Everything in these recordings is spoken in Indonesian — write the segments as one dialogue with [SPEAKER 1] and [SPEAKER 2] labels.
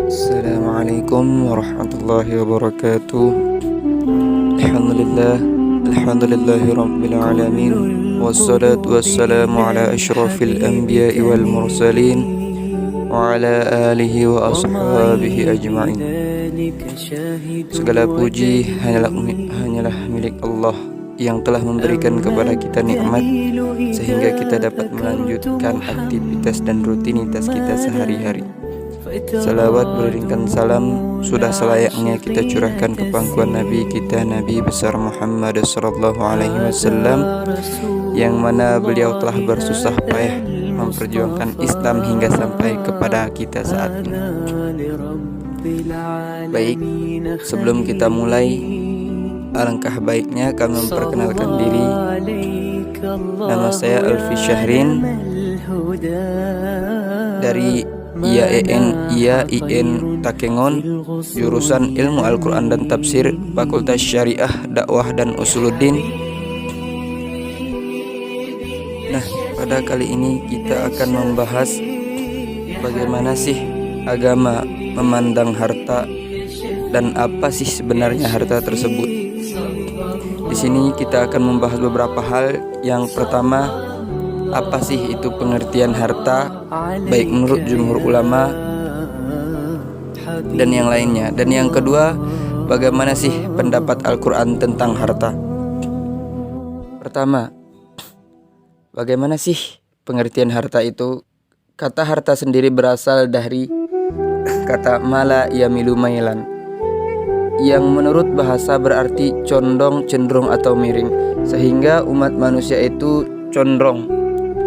[SPEAKER 1] Assalamualaikum warahmatullahi wabarakatuh. Alhamdulillah, alhamdulillahi rabbil alamin. Wassalatu wassalamu ala asyrafil anbiya'i wal mursalin wa ala alihi wa ashabihi ajma'in. Segala puji hanyalah milik Allah yang telah memberikan kepada kita nikmat sehingga kita dapat melanjutkan aktivitas dan rutinitas kita sehari-hari. Salawat beriringkan salam sudah selayaknya kita curahkan ke pangkuan Nabi kita, Nabi besar Muhammad sallallahu alaihi wasallam, yang mana beliau telah bersusah payah memperjuangkan Islam hingga sampai kepada kita saat ini. Baik, sebelum kita mulai, alangkah baiknya kami memperkenalkan diri. Nama saya Alfi Syahrin dari IAIN Takengon, jurusan Ilmu Al-Quran dan Tafsir, Fakultas Syariah, Dakwah dan Usuluddin. Nah, pada kali ini kita akan membahas bagaimana sih agama memandang harta dan apa sih sebenarnya harta tersebut. Di sini kita akan membahas beberapa hal. Yang pertama, apa sih itu pengertian harta baik menurut jumhur ulama dan yang lainnya. Dan yang kedua, bagaimana sih pendapat Al-Quran tentang harta. Pertama, bagaimana sih pengertian harta itu? Kata harta sendiri berasal dari kata mala yamilu mailan, yang menurut bahasa berarti condong, cenderung atau miring. Sehingga umat manusia itu condong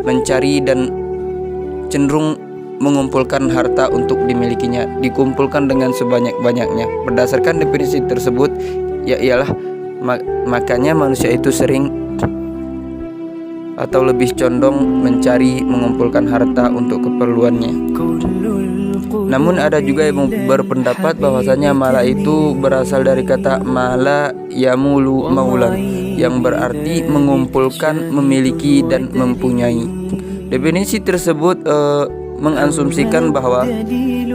[SPEAKER 1] mencari dan cenderung mengumpulkan harta untuk dimilikinya, dikumpulkan dengan sebanyak-banyaknya. Berdasarkan definisi tersebut, ialah makanya manusia itu sering atau lebih condong mencari mengumpulkan harta untuk keperluannya. Namun ada juga yang berpendapat bahwasanya mala itu berasal dari kata mala yamulu maulan, yang berarti mengumpulkan, memiliki dan mempunyai. Definisi tersebut mengasumsikan bahwa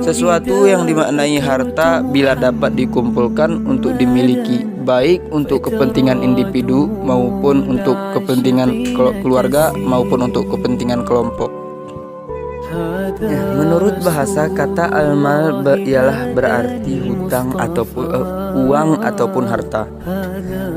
[SPEAKER 1] sesuatu yang dimaknai harta bila dapat dikumpulkan untuk dimiliki, baik untuk kepentingan individu maupun untuk kepentingan keluarga maupun untuk kepentingan kelompok. Menurut bahasa, kata al-mal ialah berarti hutang ataupun uang ataupun harta.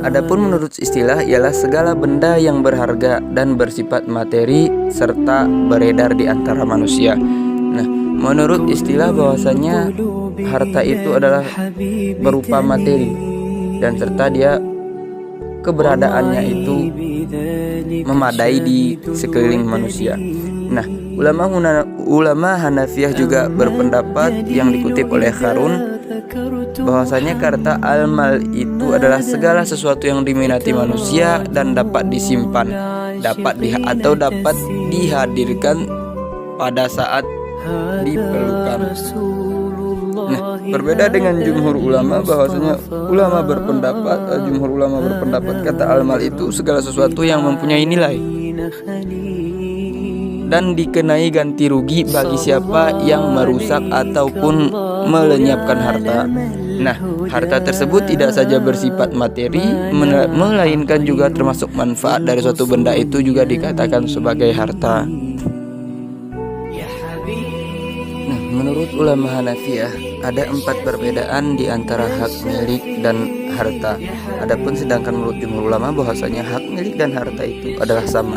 [SPEAKER 1] Adapun menurut istilah ialah segala benda yang berharga dan bersifat materi serta beredar di antara manusia. Nah, menurut istilah bahwasanya harta itu adalah berupa materi dan serta dia keberadaannya itu memadai di sekeliling manusia. Nah, ulama Hanafiyah juga berpendapat yang dikutip oleh Harun bahwasanya kata al-mal itu adalah segala sesuatu yang diminati manusia dan dapat disimpan, dapat dihadirkan pada saat diperlukan. Nah, berbeda dengan jumhur ulama bahwasanya jumhur ulama berpendapat kata al-mal itu segala sesuatu yang mempunyai nilai dan dikenai ganti rugi bagi siapa yang merusak ataupun melenyapkan harta. Nah, harta tersebut tidak saja bersifat materi, melainkan juga termasuk manfaat dari suatu benda itu juga dikatakan sebagai harta. Nah, menurut ulama Hanafiyah ada 4 perbedaan di antara hak milik dan harta. Adapun sedangkan menurut jumhur ulama bahwasanya hak milik dan harta itu adalah sama.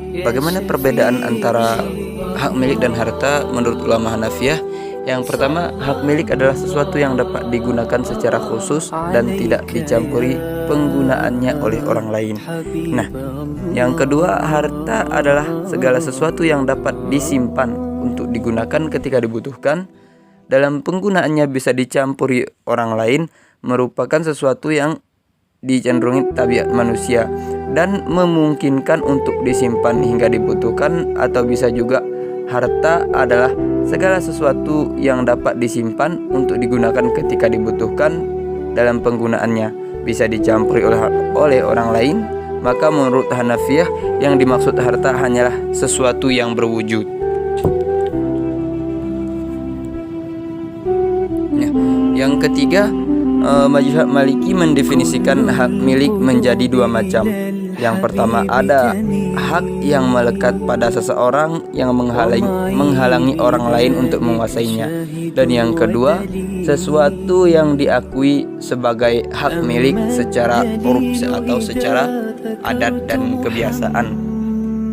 [SPEAKER 1] Bagaimana perbedaan antara hak milik dan harta menurut ulama Hanafiyah? Yang pertama, hak milik adalah sesuatu yang dapat digunakan secara khusus dan tidak dicampuri penggunaannya oleh orang lain. Nah, yang kedua, harta adalah segala sesuatu yang dapat disimpan untuk digunakan ketika dibutuhkan. Dalam penggunaannya bisa dicampuri orang lain, merupakan sesuatu yang dicenderungi tabiat manusia dan memungkinkan untuk disimpan hingga dibutuhkan. Atau bisa juga harta adalah segala sesuatu yang dapat disimpan untuk digunakan ketika dibutuhkan. Dalam penggunaannya bisa dicampuri oleh orang lain. Maka menurut Hanafiyah yang dimaksud harta hanyalah sesuatu yang berwujud. Yang ketiga, mazhab Maliki mendefinisikan hak milik menjadi dua macam. Yang pertama, ada hak yang melekat pada seseorang yang menghalangi orang lain untuk menguasainya. Dan yang kedua, sesuatu yang diakui sebagai hak milik secara uruf atau secara adat dan kebiasaan.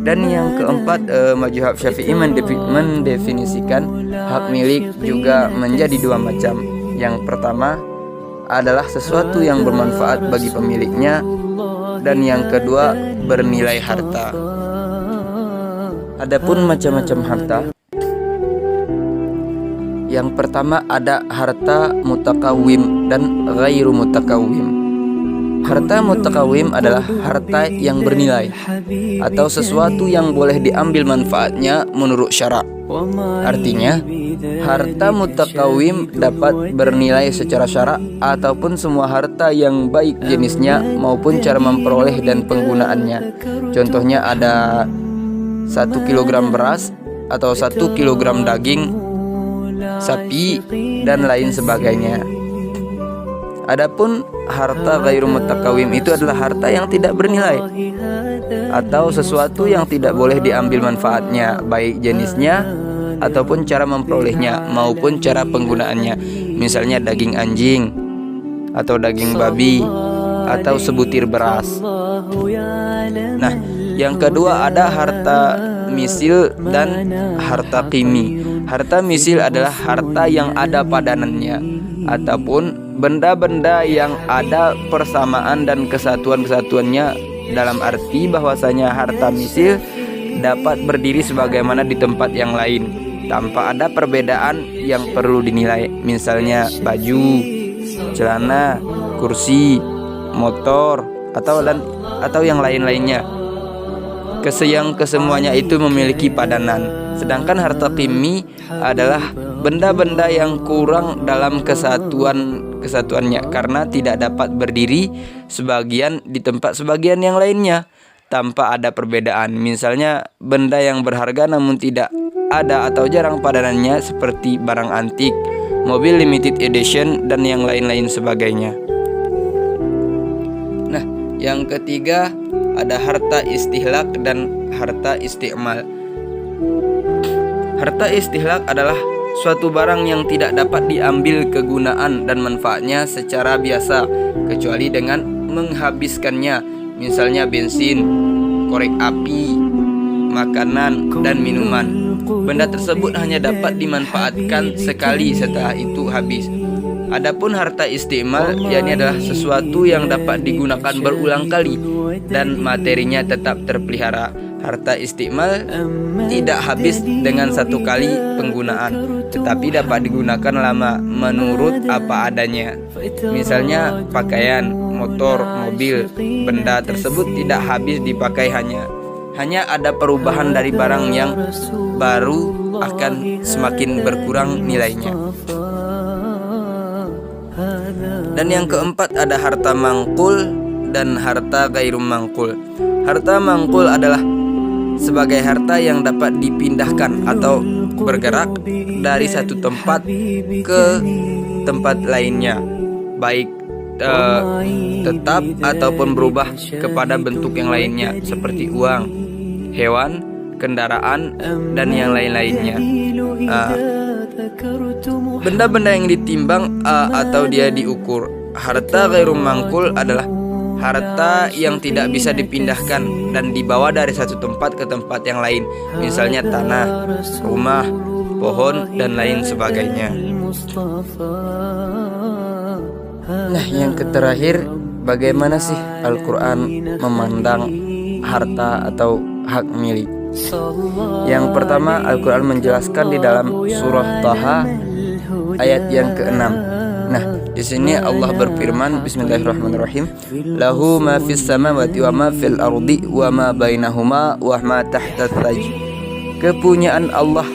[SPEAKER 1] Dan yang keempat, mazhab Syafi'i mendefinisikan hak milik juga menjadi dua macam. Yang pertama adalah sesuatu yang bermanfaat bagi pemiliknya, dan yang kedua bernilai harta. Adapun macam-macam harta, yang pertama ada harta mutakawim dan ghairu mutakawim. Harta mutakawim adalah harta yang bernilai atau sesuatu yang boleh diambil manfaatnya menurut syarak. Artinya, harta mutakawim dapat bernilai secara syarak ataupun semua harta yang baik jenisnya maupun cara memperoleh dan penggunaannya. Contohnya ada 1 kilogram beras atau 1 kilogram daging sapi dan lain sebagainya. Adapun harta ghairu mutakawim itu adalah harta yang tidak bernilai atau sesuatu yang tidak boleh diambil manfaatnya, baik jenisnya ataupun cara memperolehnya maupun cara penggunaannya. Misalnya daging anjing atau daging babi atau sebutir beras. Nah, yang kedua ada harta misil dan harta qimi. Harta misil adalah harta yang ada padanannya ataupun benda-benda yang ada persamaan dan kesatuan-kesatuannya, dalam arti bahwasanya harta misil dapat berdiri sebagaimana di tempat yang lain tanpa ada perbedaan yang perlu dinilai. Misalnya baju, celana, kursi, motor atau yang lain-lainnya. Kesemuanya itu memiliki padanan. Sedangkan harta qimi adalah benda-benda yang kurang dalam kesatuannya karena tidak dapat berdiri sebagian di tempat sebagian yang lainnya tanpa ada perbedaan. Misalnya benda yang berharga namun tidak ada atau jarang padanannya seperti barang antik, mobil limited edition dan yang lain-lain sebagainya. Nah, yang ketiga ada harta istihlak dan harta isti'mal. Harta istihlak adalah suatu barang yang tidak dapat diambil kegunaan dan manfaatnya secara biasa kecuali dengan menghabiskannya. Misalnya bensin, korek api, makanan, dan minuman. Benda tersebut hanya dapat dimanfaatkan sekali, setelah itu habis. Adapun harta istimal, yakni adalah sesuatu yang dapat digunakan berulang kali dan materinya tetap terpelihara. Harta istimal tidak habis dengan satu kali penggunaan, tetapi dapat digunakan lama menurut apa adanya. Misalnya pakaian, motor, mobil. Benda tersebut tidak habis dipakai, hanya ada perubahan dari barang yang baru akan semakin berkurang nilainya. Dan yang keempat ada harta mangkul dan harta ghairu mangkul. Harta mangkul adalah sebagai harta yang dapat dipindahkan atau bergerak dari satu tempat ke tempat lainnya, baik tetap ataupun berubah kepada bentuk yang lainnya seperti uang, hewan, kendaraan, dan yang lain-lainnya. Benda-benda yang ditimbang atau dia diukur. Harta ghairu mangkul adalah harta yang tidak bisa dipindahkan dan dibawa dari satu tempat ke tempat yang lain, misalnya tanah, rumah, pohon, dan lain sebagainya. Nah, yang terakhir, bagaimana sih Al-Quran memandang harta atau hak milik? Yang pertama, Al-Quran menjelaskan di dalam surah Taha ayat yang ke-6. Nah, di sini Allah berfirman, Bismillahirrahmanirrahim, lahu ma fis samawati wa ma fil ardi wa ma bainahuma wa ma tahta thaj. Kepunyaan Allah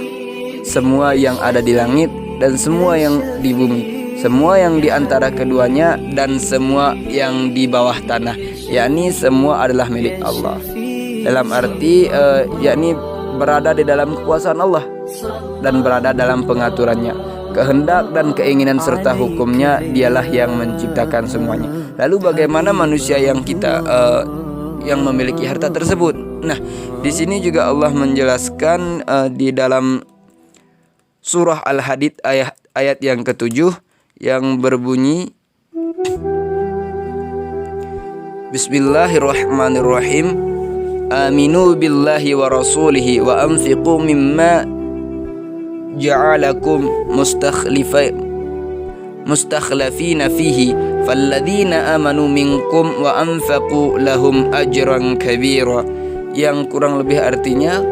[SPEAKER 1] semua yang ada di langit dan semua yang di bumi, semua yang di antara keduanya dan semua yang di bawah tanah, yakni semua adalah milik Allah. Dalam arti yakni berada di dalam kekuasaan Allah dan berada dalam pengaturannya. kehendak dan keinginan serta hukumnya, dialah yang menciptakan semuanya. Lalu bagaimana manusia yang yang memiliki harta tersebut? Nah, di sini juga Allah menjelaskan di dalam surah Al-Hadid ayat yang ke-7 yang berbunyi, Bismillahirrahmanirrahim. Aminu billahi wa rasulihi wa anfiqu mimma ja'alakum mustakhlifina fihi falladzina amanu minkum wa anfaqu lahum ajran kabira. Yang kurang lebih artinya,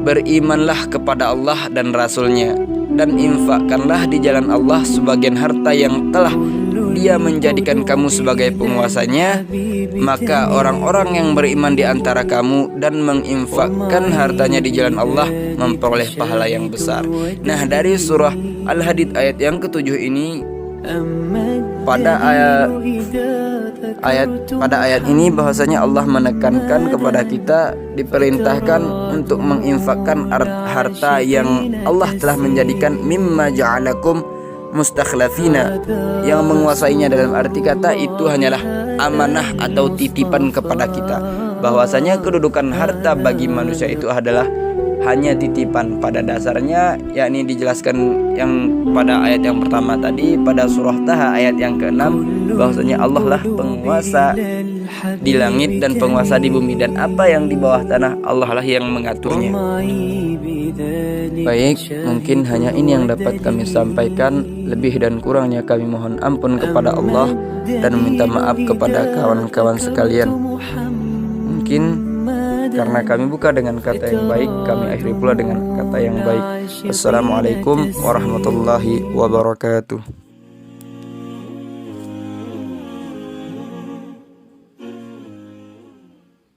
[SPEAKER 1] berimanlah kepada Allah dan Rasulnya, dan infakkanlah di jalan Allah sebagian harta yang telah Dia menjadikan kamu sebagai penguasanya. Maka orang-orang yang beriman di antara kamu dan menginfakkan hartanya di jalan Allah memperoleh pahala yang besar. Nah, dari surah Al-Hadid ayat yang ke-7 ini, pada ayat ini bahwasanya Allah menekankan kepada kita diperintahkan untuk menginfakkan harta yang Allah telah menjadikan mimma ja'alakum mustakhlafina, yang menguasainya dalam arti kata itu hanyalah amanah atau titipan kepada kita. Bahwasanya kedudukan harta bagi manusia itu adalah hanya titipan pada dasarnya, yakni dijelaskan yang pada ayat yang pertama tadi pada surah Taha ayat yang ke-6, bahwasanya Allah lah penguasa di langit dan penguasa di bumi, dan apa yang di bawah tanah Allah lah yang mengaturnya. Baik, mungkin hanya ini yang dapat kami sampaikan. Lebih dan kurangnya kami mohon ampun kepada Allah dan meminta maaf kepada kawan-kawan sekalian. Mungkin karena kami buka dengan kata yang baik, kami akhiri pula dengan kata yang baik. Assalamualaikum warahmatullahi wabarakatuh.